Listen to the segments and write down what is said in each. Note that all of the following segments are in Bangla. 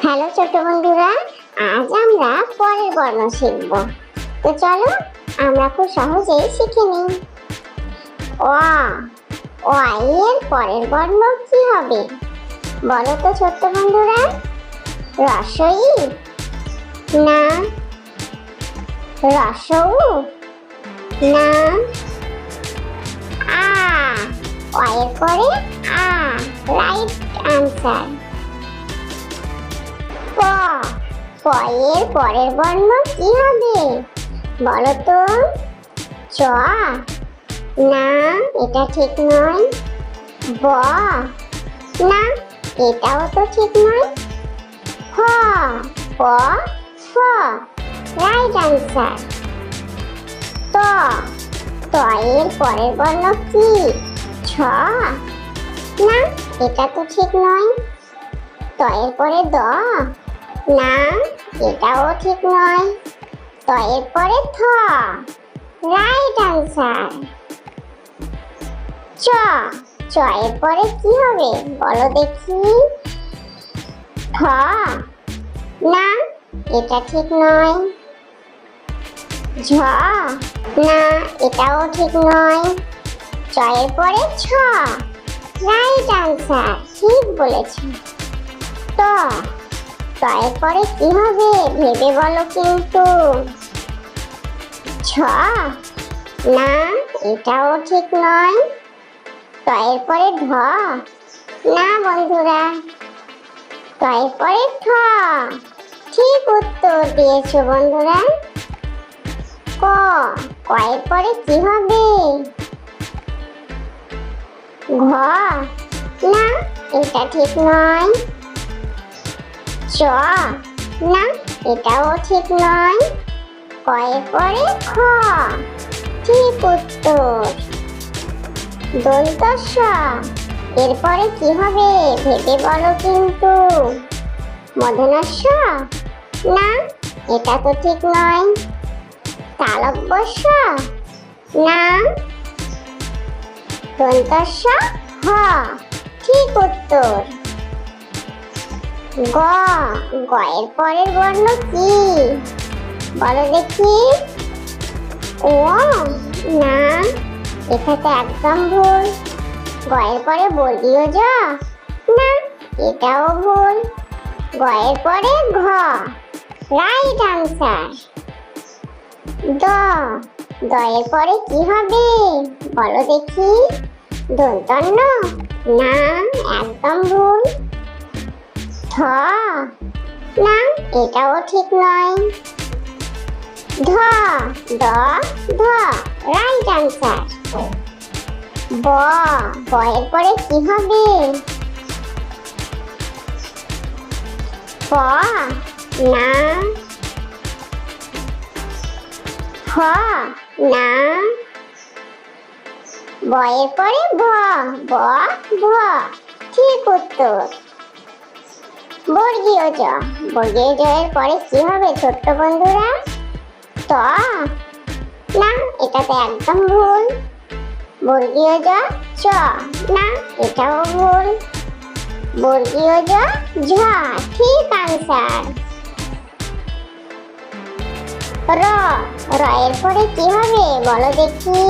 হ্যালো ছোট বন্ধুরা, আজ আমরা পরের বর্ণ শিখব। তো চলো আমরা খুব সহজেই শিখে নিই। অ এর পরের বর্ণ কি হবে বলো তো ছোট্ট বন্ধুরা? রস্বই না রসৌ না আ? অ এর পরে আ, রাইট আনসার। প এর পরের বর্ণ কি হবে বলো তো? চ না, এটা ঠিক নয়। ব না, এটাও তো ঠিক নয়। ফ প ফ, রাইট আনসার। ত এর পরের বর্ণ কি? ছ না, এটা তো ঠিক নয়। ত এর পরে দ না, এটাও ঠিক নয়। ত এর পরে থ, রাইট আনসার। চ এর পরে কি হবে বলো দেখি? ঠ না, এটা ঠিক নয়। ঝ না, এটাও ঠিক নয়। চ এর পরে ছ, রাইট আনসার, ঠিক বলেছ। ত এর পরে কি হবে ভেবে বলো কিন্তু? ছ না, এটাও ঠিক নয়। ত এর পরে ঢ না বন্ধুরা। ত এর পরে ঠ, ঠিক উত্তর দিয়েছো বন্ধুরা। ক এর পরে কি হবে? ঘ না, এটা ঠিক নয়। চ না, এটাও ঠিক নয়। ক এর পরে খ, ঠিক উত্তর। দন্ত স এরপরে কি হবে ভেবে বলো কিন্তু? মূর্ধন্য ষ না, এটা তো ঠিক নয়। তালব্য স না। দন্ত স হ, ঠিক উত্তর। গ এর পরের বর্ণ কি বলো দেখি? ও না, এটাতে একদম ভুল। গ এর পরে বর্গীয় জ না, এটাও ভুল। গ এর পরে ঘ, রাইট আনসার। দ এর পরে কি হবে বলো দেখি? দন্তন্য না, একদম ভুল। ধ না, এটাও ঠিক নয়। ধ রাইট আনসার। ব এর পরে কি হবে? প না, ফ না। ব এর পরে ভ, ঠিক উত্তর। বর্গীয় জ এর পরে কি হবে ছোট্ট বন্ধুরা? ত না, এটাতে একদম ভুল। বর্গীয় জ চ না, এটাও ভুল। বর্গীয় জ ঝ, ঠিক আনসার। র এর পরে কি হবে বলো দেখি?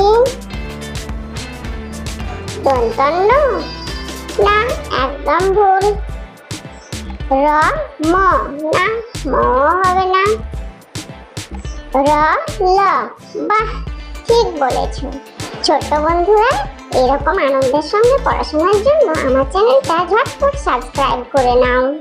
দন্তন্য না, একদম ভুল। র ম না, ম হবে না। র ল, বাহ, ঠিক বলেছ। ছোট্ট বন্ধুরা, এরকম আনন্দের সঙ্গে পড়াশোনার জন্য আমার চ্যানেলটা ঝটপট সাবস্ক্রাইব করে নাও।